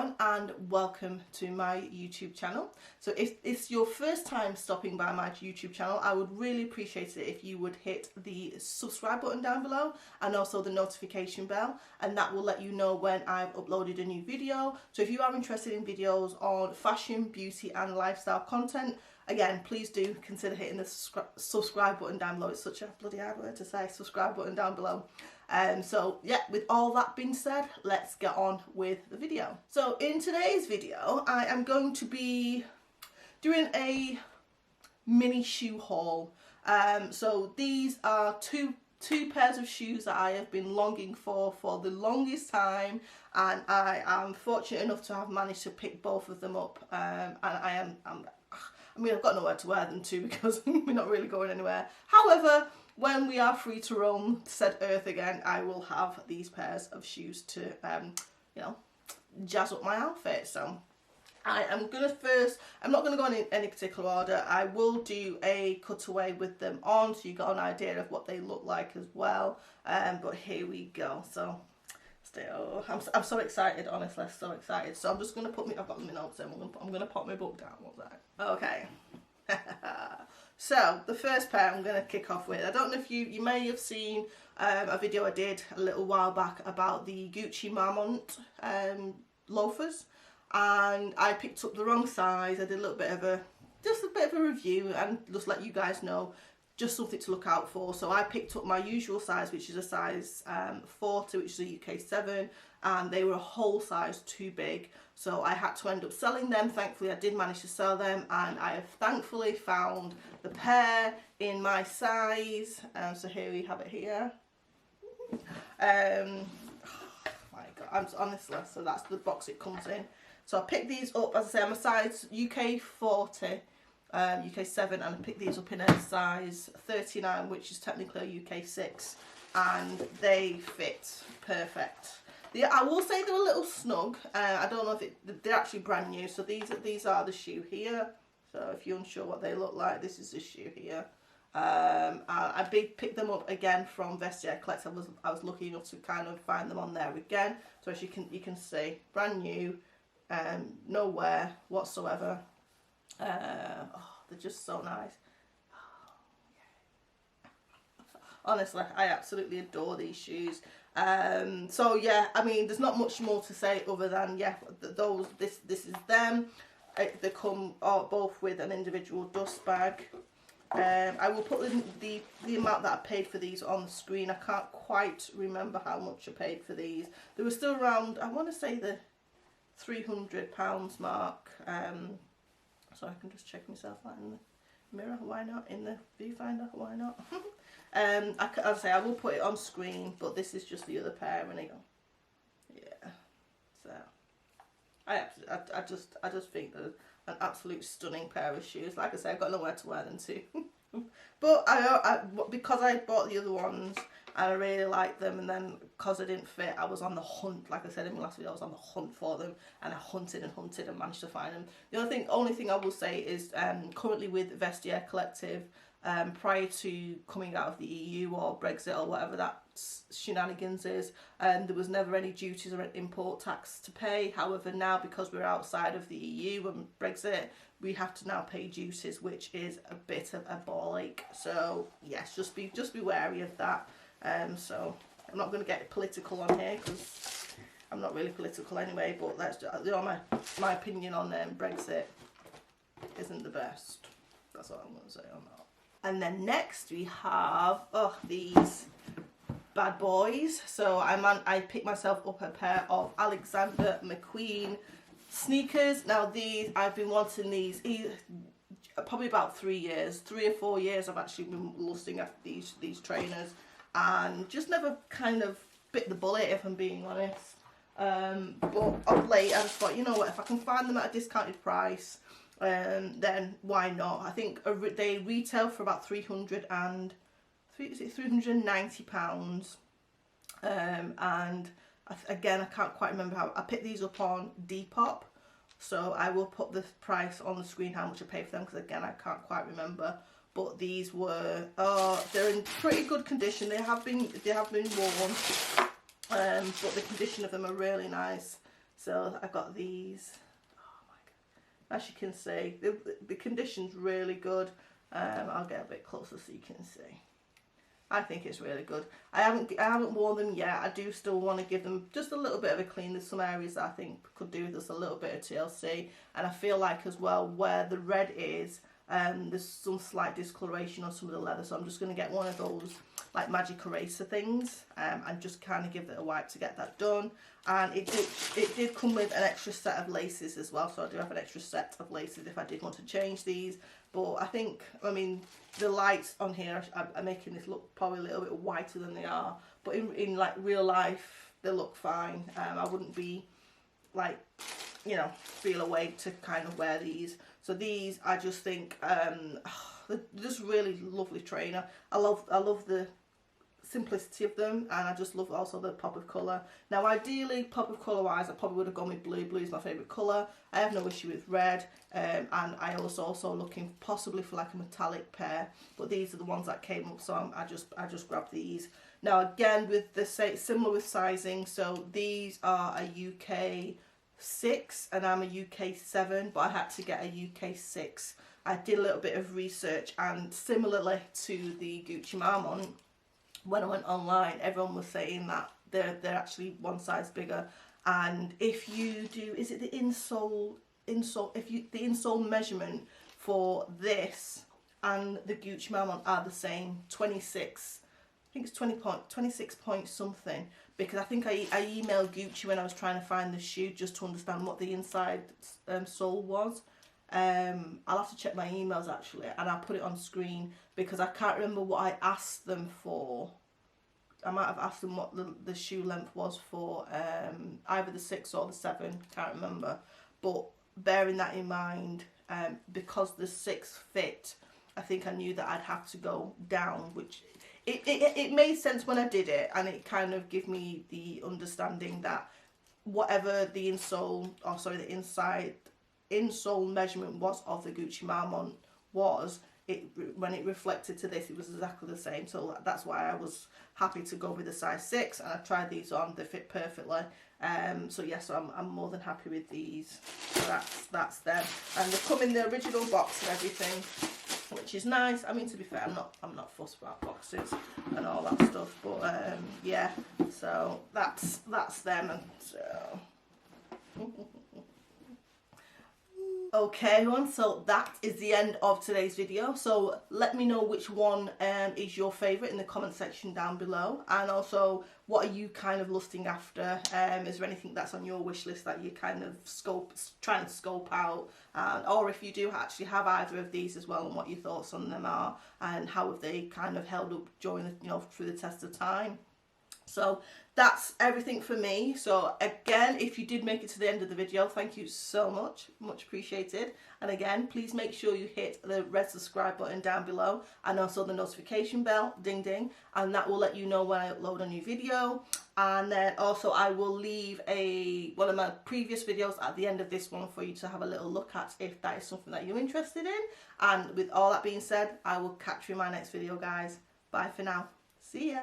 everyone, and welcome to my YouTube channel. So if it's your first time stopping by my YouTube channel, I would really appreciate it if you would hit the subscribe button down below and also the notification bell, and that will let you know when I've uploaded a new video. So if you are interested in videos on fashion, beauty and lifestyle content, again, please do consider hitting the subscribe button down below. It's such a bloody hard word to say, subscribe button down below. So yeah, with all that being said, let's get on with the video. So in today's video, I am going to be doing a mini shoe haul. So these are two pairs of shoes that I have been longing for the longest time, and I am fortunate enough to have managed to pick both of them up. And I mean, I've got nowhere to wear them to because we're not really going anywhere. However, when we are free to roam said earth again, I will have these pairs of shoes to, you know, jazz up my outfit. So I am going to I'm not going to go in any particular order. I will do a cutaway with them on so you got an idea of what they look like as well. But here we go. So still, I'm so excited, honestly, so excited. So I'm just going to put I've got my notes in, I'm going to pop my book down. What's that? Okay. So the first pair I'm going to kick off with, I don't know if you may have seen a video I did a little while back about the Gucci Marmont loafers, and I picked up the wrong size. I did a little bit of just a bit of a review and just let you guys know just something to look out for. So I picked up my usual size, which is a size 40, which is a UK 7, and they were a whole size too big, so I had to end up selling them. Thankfully I did manage to sell them, and I have thankfully found the pair in my size. So here we have it here. Oh my god, I'm honestly, so that's the box it comes in. So I picked these up, as I say, I'm a size UK 40, UK 7, and I picked these up in a size 39, which is technically a UK 6, and they fit perfect. I will say they're a little snug. I don't know if they're actually brand new. So these are the shoe here. So if you're unsure what they look like, this is the shoe here. I picked them up again from Vestiaire Collect. I was lucky enough to kind of find them on there again. So as you can see, brand new, no wear whatsoever. They're just so nice. Honestly, I absolutely adore these shoes. So yeah, I mean, there's not much more to say other than, yeah, this is them. They come both with an individual dust bag. I will put the amount that I paid for these on the screen. I can't quite remember how much I paid for these. They were still around, I want to say the £300 mark. So I can just check myself out in the mirror, why not? In the viewfinder, why not? I'll say I will put it on screen, but this is just the other pair, and yeah. So I just think they're an absolute stunning pair of shoes. Like I say, I've got nowhere to wear them to. But because I bought the other ones and I really liked them, and then because they didn't fit, I was on the hunt. Like I said in my last video, I was on the hunt for them, and I hunted and hunted and managed to find them. The only thing I will say is currently with Vestiaire Collective, prior to coming out of the EU or Brexit or whatever that shenanigans is, there was never any duties or import tax to pay. However, now because we're outside of the EU and Brexit, we have to now pay duties, which is a bit of a ball ache. So yes, just be wary of that. So I'm not going to get political on here because I'm not really political anyway, but my opinion on Brexit isn't the best. That's all I'm going to say on that. And then next we have these bad boys. So I picked myself up a pair of Alexander McQueen sneakers. Now these, I've been wanting these probably about 3 or 4 years. I've actually been lusting after these trainers, and just never kind of bit the bullet, if I'm being honest. But of late I just thought, you know what, if I can find them at a discounted price, then why not? I think they retail for about £390, and again, I can't quite remember how. I picked these up on Depop, so I will put the price on the screen, how much I paid for them, because again, I can't quite remember. But these were, they're in pretty good condition. They have been worn, but the condition of them are really nice. So I got these. Oh my God. As you can see, the condition's really good. I'll get a bit closer so you can see. I think it's really good. I haven't worn them yet. I do still want to give them just a little bit of a clean. There's some areas that I think could do with just a little bit of TLC, and I feel like as well where the red is, there's some slight discoloration on some of the leather, so I'm just going to get one of those like magic eraser things and just kind of give it a wipe to get that done. And it did come with an extra set of laces as well, so I do have an extra set of laces if I did want to change these. But I think, I mean, the lights on here are making this look probably a little bit whiter than they are, but in like real life they look fine. I wouldn't be like, you know, feel a way to kind of wear these. So these, I just think they're just really lovely trainer. I love the simplicity of them, and I just love also the pop of colour. Now ideally, pop of colour wise, I probably would have gone with blue. Blue is my favourite colour. I have no issue with red, and I was also looking possibly for like a metallic pair, but these are the ones that came up, so I just grabbed these. Now again, with the similar with sizing, so these are a UK 6 and I'm a UK 7, but I had to get a UK 6. I did a little bit of research, and similarly to the Gucci Marmont, when I went online, everyone was saying that they're actually one size bigger. And if you do, is it the insole, the insole measurement for this and the Gucci Marmont are the same, 26. I think it's 26 point something, because I think I emailed Gucci when I was trying to find the shoe just to understand what the inside sole was. I'll have to check my emails actually, and I'll put it on screen because I can't remember what I asked them for. I might have asked them what the shoe length was for either the 6 or the 7, can't remember. But bearing that in mind, because the 6 fit, I think I knew that I'd have to go down, which it made sense when I did it, and it kind of gave me the understanding that whatever the insole, or sorry, the inside insole measurement was of the Gucci Marmont was, when it reflected to this, it was exactly the same. So that's why I was happy to go with the size 6, and I tried these on, they fit perfectly. So yes, so I'm more than happy with these. So that's them, and they come in the original box and everything, which is nice. I mean, to be fair, I'm not fussed about boxes and all that stuff, but yeah, so that's them. And so okay everyone, so that is the end of today's video. So let me know which one is your favourite in the comment section down below, and also what are you kind of lusting after. Is there anything that's on your wish list that you kind of trying to scope out, or if you do actually have either of these as well, and what your thoughts on them are, and how have they kind of held up during the, you know, through the test of time. So that's everything for me. So again, if you did make it to the end of the video, thank you so much appreciated. And again, please make sure you hit the red subscribe button down below, and also the notification bell, ding ding, and that will let you know when I upload a new video. And then also I will leave one of my previous videos at the end of this one for you to have a little look at if that is something that you're interested in. And with all that being said, I will catch you in my next video, guys. Bye for now. See ya.